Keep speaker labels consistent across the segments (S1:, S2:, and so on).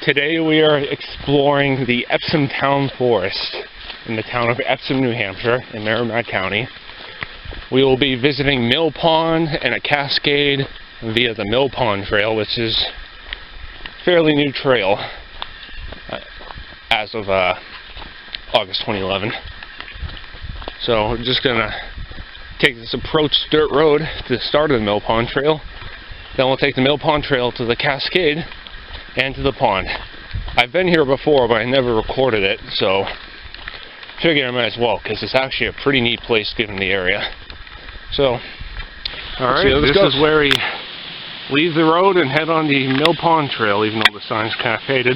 S1: Today we are exploring the Epsom Town Forest in the town of Epsom, New Hampshire in Merrimack County. We will be visiting Mill Pond and a cascade via the Mill Pond Trail, which is a fairly new trail as of August 2011. So we're just going to take this approach dirt road to the start of the Mill Pond Trail. Then we'll take the Mill Pond Trail to the cascade and to the pond. I've been here before, but I never recorded it, so figured I might as well, because it's actually a pretty neat place given the area. So, alright, this is where we leave the road and head on the Mill Pond Trail, even though the sign's kind of faded.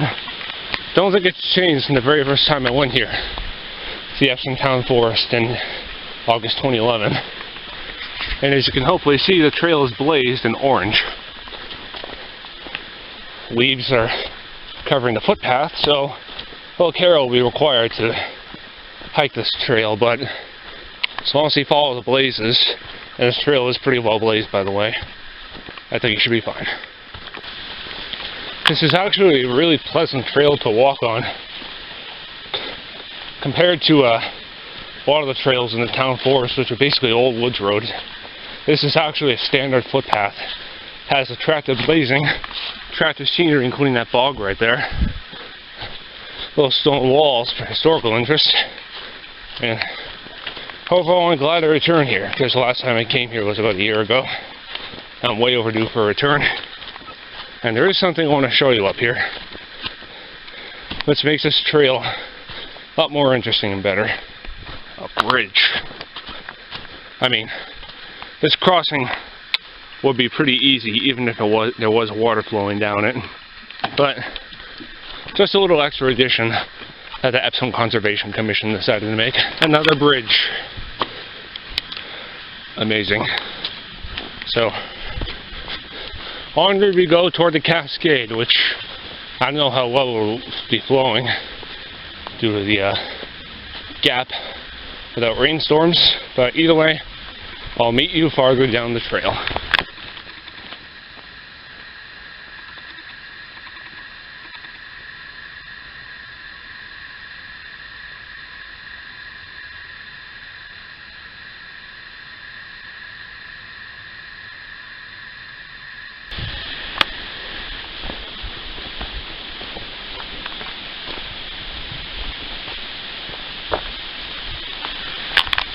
S1: Don't think it's changed from the very first time I went here. It's the Epsom Town Forest in August 2011. And as you can hopefully see, the trail is blazed in orange. Leaves are covering the footpath, so well, care will be required to hike this trail, but as long as you follow the blazes, and this trail is pretty well blazed, by the way, I think you should be fine. This is actually a really pleasant trail to walk on compared to a lot of the trails in the town forest, which are basically old woods roads. This is actually a standard footpath. It has attractive blazing, attractive scenery, including that bog right there. Little stone walls for historical interest. And overall, I'm glad I returned here, because the last time I came here was about a year ago. I'm way overdue for a return. And there is something I want to show you up here, which makes this trail a lot more interesting and better. A bridge. I mean, this crossing would be pretty easy even if there was water flowing down it. But just a little extra addition that the Epsom Conservation Commission decided to make. Another bridge. Amazing. So, onward we go toward the cascade, which I don't know how well it will be flowing due to the gap without rainstorms, but either way, I'll meet you farther down the trail.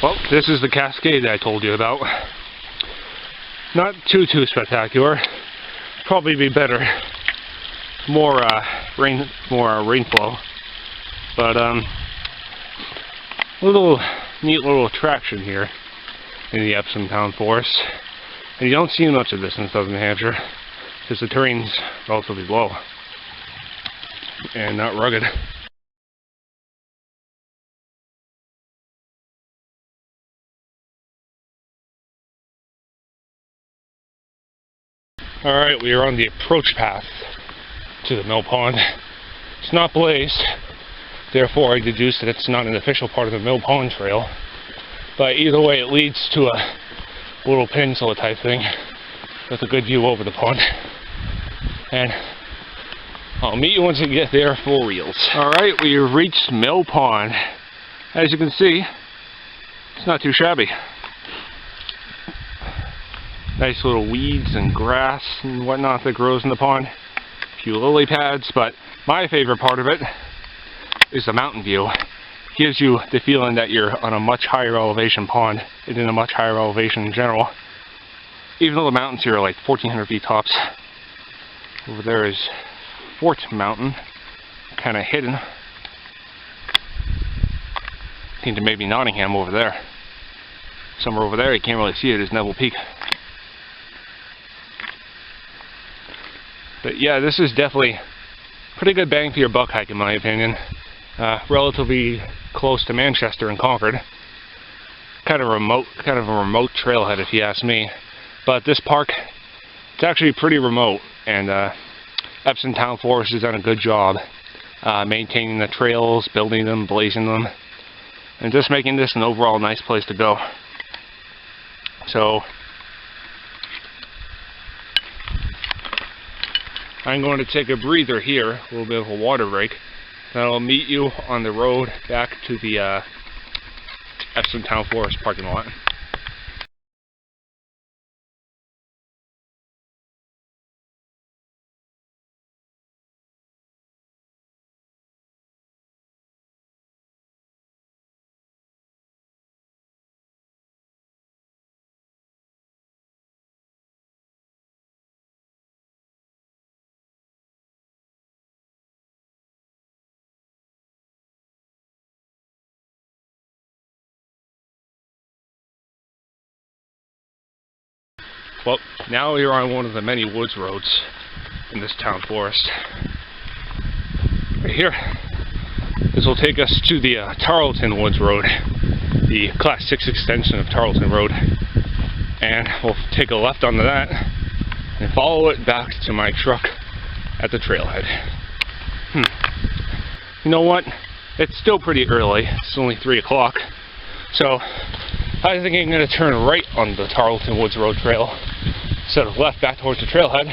S1: Well, this is the cascade that I told you about. Not too spectacular. Probably be better. More rainfall. But neat little attraction here in the Epsom Town Forest. And you don't see much of this in southern New Hampshire, because the terrain's relatively low and not rugged. Alright, we are on the approach path to the Mill Pond. It's not blazed, therefore I deduce that it's not an official part of the Mill Pond Trail. But either way, it leads to a little peninsula type thing with a good view over the pond. And I'll meet you once we get there for reals. Alright, we have reached Mill Pond. As you can see, it's not too shabby. Nice little weeds and grass and whatnot that grows in the pond. A few lily pads, but my favorite part of it is the mountain view. It gives you the feeling that you're on a much higher elevation pond and in a much higher elevation in general. Even though the mountains here are like 1,400 feet tops. Over there is Fort Mountain, kind of hidden. I think there may be Nottingham over there. Somewhere over there, you can't really see it, is Neville Peak. But yeah, this is definitely pretty good bang for your buck hike in my opinion. Relatively close to Manchester and Concord. Kind of a remote trailhead if you ask me. But this park, it's actually pretty remote, and Epsom Town Forest has done a good job maintaining the trails, building them, blazing them, and just making this an overall nice place to go. So I'm going to take a breather here, a little bit of a water break. Then I'll meet you on the road back to the Epsom Town Forest parking lot. Well, now we're on one of the many woods roads in this town forest. Right here. This will take us to the Tarleton Woods Road, the Class 6 extension of Tarleton Road. And we'll take a left onto that and follow it back to my truck at the trailhead. You know what? It's still pretty early. It's only 3 o'clock. So I think I'm going to turn right on the Tarleton Woods Road trail instead of left back towards the trailhead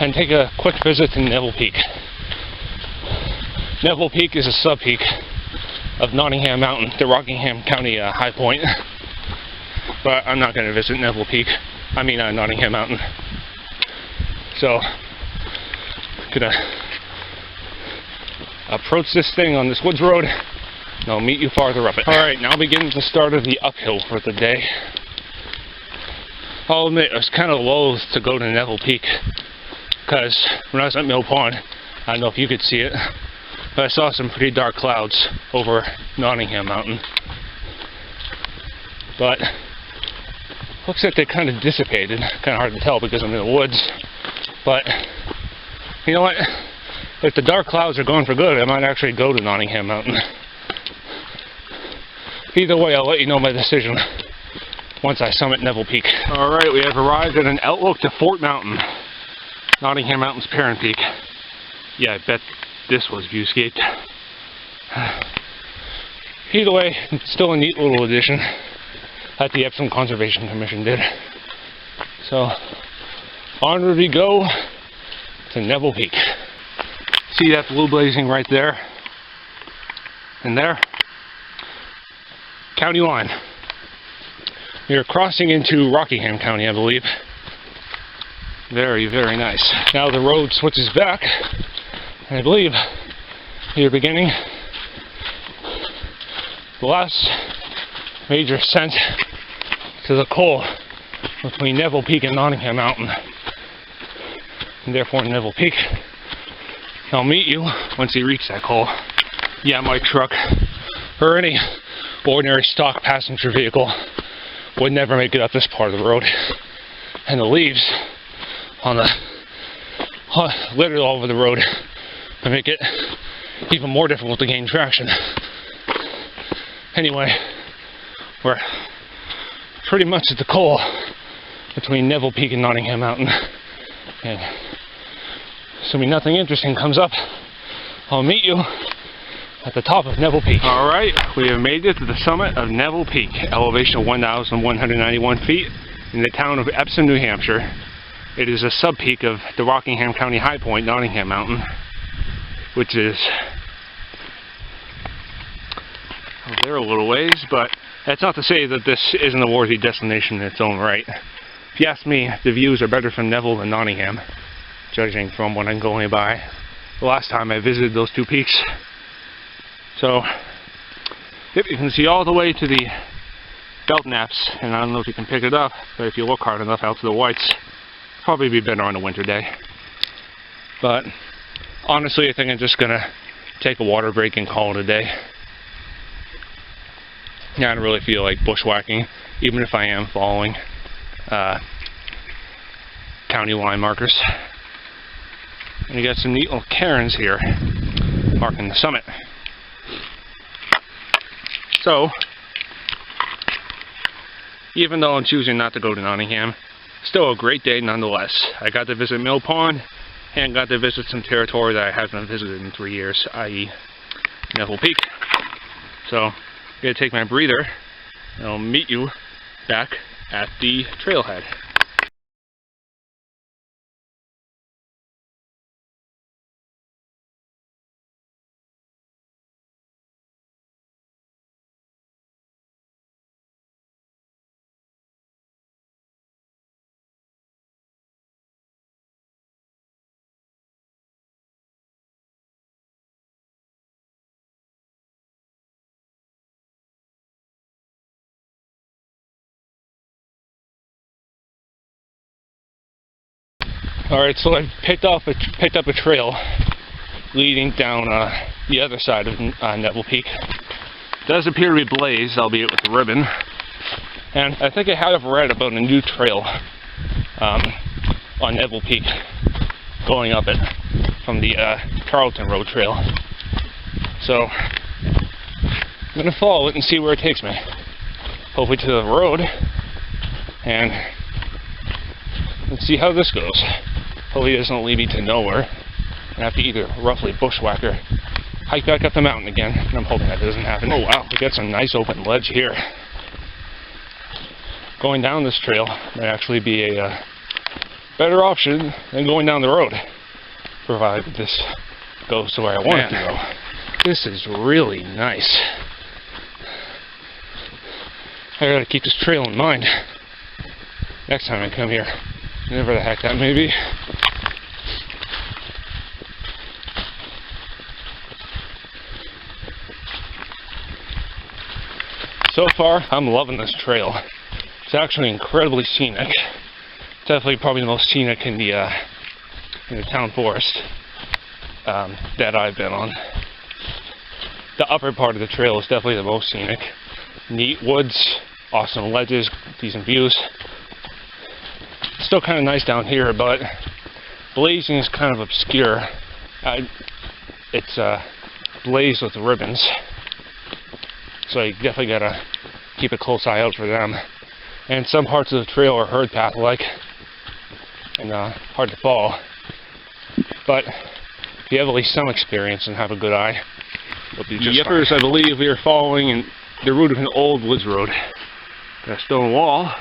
S1: and take a quick visit to Neville Peak. Neville Peak is a sub-peak of Nottingham Mountain, the Rockingham County high point. But I'm not going to visit Neville Peak. I mean Nottingham Mountain. So I'm going to approach this thing on this woods road and I'll meet you farther up it. Alright, now begins the start of the uphill for the day. I'll admit, I was kind of loath to go to Neville Peak because when I was at Mill Pond, I don't know if you could see it, but I saw some pretty dark clouds over Nottingham Mountain. But looks like they kind of dissipated. Kind of hard to tell because I'm in the woods. But you know what? If the dark clouds are gone for good, I might actually go to Nottingham Mountain. Either way, I'll let you know my decision once I summit Neville Peak. Alright, we have arrived at an outlook to Fort Mountain, Nottingham Mountain's parent peak. Yeah, I bet this was viewscaped. Either way, it's still a neat little addition that the Epsom Conservation Commission did. So, onward we go to Neville Peak. See that blue blazing right there? And there? County line. We are crossing into Rockingham County, I believe. Very, very nice. Now the road switches back, and I believe we are beginning the last major ascent to the col between Neville Peak and Nottingham Mountain, and therefore Neville Peak. I'll meet you once you reach that col. Yeah, my truck, or any ordinary stock passenger vehicle, would never make it up this part of the road. And the leaves on the littered all over the road to make it even more difficult to gain traction. Anyway, we're pretty much at the col between Neville Peak and Nottingham Mountain. And assuming nothing interesting comes up, I'll meet you at the top of Neville Peak. Alright, we have made it to the summit of Neville Peak, elevation of 1,191 feet in the town of Epsom, New Hampshire. It is a sub-peak of the Rockingham County high point, Nottingham Mountain, which is over there a little ways, but that's not to say that this isn't a worthy destination in its own right. If you ask me, the views are better from Neville than Nottingham, judging from what I'm going by the last time I visited those two peaks. So, yep, you can see all the way to the belt naps, and I don't know if you can pick it up, but if you look hard enough out to the whites, probably be better on a winter day. But honestly, I think I'm just gonna take a water break and call it a day. Yeah, I don't really feel like bushwhacking, even if I am following county line markers. And you got some neat little cairns here marking the summit. So, even though I'm choosing not to go to Nottingham, still a great day nonetheless. I got to visit Mill Pond and got to visit some territory that I haven't visited in 3 years, i.e. Neville Peak. So, I'm going to take my breather and I'll meet you back at the trailhead. Alright, so I picked up a trail leading down the other side of Neville Peak. It does appear to be blazed, albeit with a ribbon. And I think I have read about a new trail on Neville Peak going up it from the Tarleton Road Trail. So I'm going to follow it and see where it takes me. Hopefully to the road, and let's see how this goes. Hopefully it doesn't lead me to nowhere and I have to either roughly bushwhacker, hike back up the mountain again, and I'm hoping that doesn't happen. Oh wow, we got some nice open ledge here. Going down this trail might actually be a better option than going down the road, provided this goes to where I want it to go. This is really nice. I gotta keep this trail in mind next time I come here, whenever the heck that may be. So far, I'm loving this trail. It's actually incredibly scenic. Definitely probably the most scenic in the town forest that I've been on. The upper part of the trail is definitely the most scenic. Neat woods, awesome ledges, decent views. Still kind of nice down here, but blazing is kind of obscure. It's blazed with ribbons, so you definitely gotta keep a close eye out for them. And some parts of the trail are herd path-like and hard to follow. But if you have at least some experience and have a good eye, you'll be just fine. I believe we are following the route of an old woods road. Got a stone wall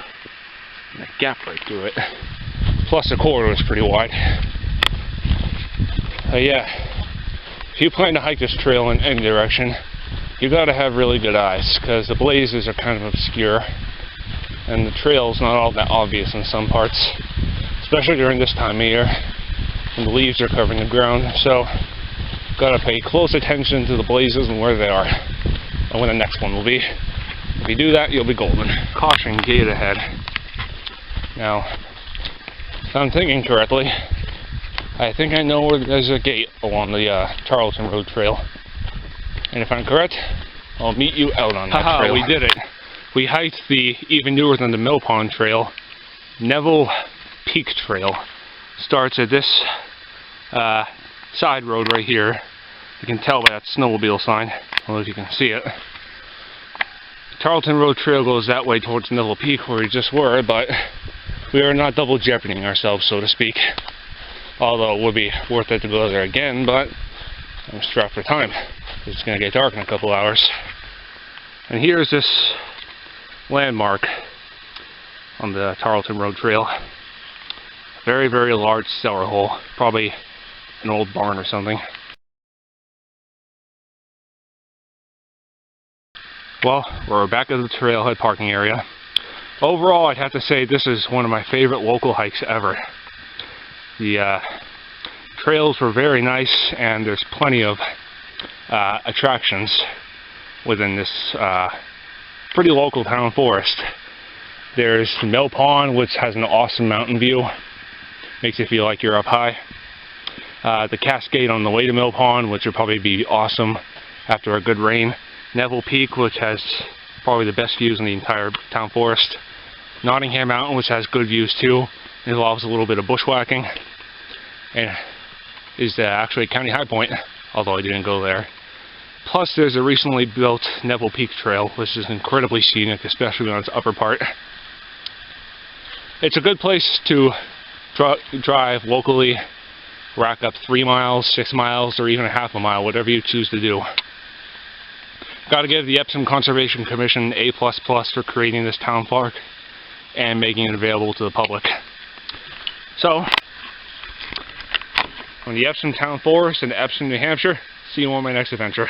S1: and a gap right through it. Plus the corridor is pretty wide. Yeah, if you plan to hike this trail in any direction, you gotta have really good eyes, because the blazes are kind of obscure and the trail's not all that obvious in some parts, especially during this time of year when the leaves are covering the ground. So gotta pay close attention to the blazes and where they are and when the next one will be. If you do that, you'll be golden. Caution, gate ahead. Now, if I'm thinking correctly, I think I know where there's a gate along the Tarleton Road Trail. And if I'm correct, I'll meet you out on that trail. We did it. We hiked the even newer than the Mill Pond Trail, Neville Peak Trail. Starts at this side road right here. You can tell by that snowmobile sign. I don't know if you can see it. Tarleton Road Trail goes that way towards Neville Peak where we just were, but we are not double jeoparding ourselves, so to speak. Although it would be worth it to go there again, but I'm strapped for time. It's going to get dark in a couple hours. And here's this landmark on the Tarleton Road Trail. Very, very large cellar hole. Probably an old barn or something. Well, we're back at the trailhead parking area. Overall, I'd have to say this is one of my favorite local hikes ever. The trails were very nice, and there's plenty of attractions within this pretty local town forest. There's the Mill Pond, which has an awesome mountain view. Makes you feel like you're up high. The cascade on the way to Mill Pond, which would probably be awesome after a good rain. Neville Peak, which has probably the best views in the entire town forest. Nottingham Mountain, which has good views too. It involves a little bit of bushwhacking. And is actually a county high point, although I didn't go there. Plus there's a recently built Neville Peak Trail, which is incredibly scenic, especially on its upper part. It's a good place to drive locally, rack up 3 miles, 6 miles, or even a half a mile, whatever you choose to do. Gotta give the Epsom Conservation Commission A++ for creating this town park and making it available to the public. So, from the Epsom Town Forest in Epsom, New Hampshire, see you on my next adventure.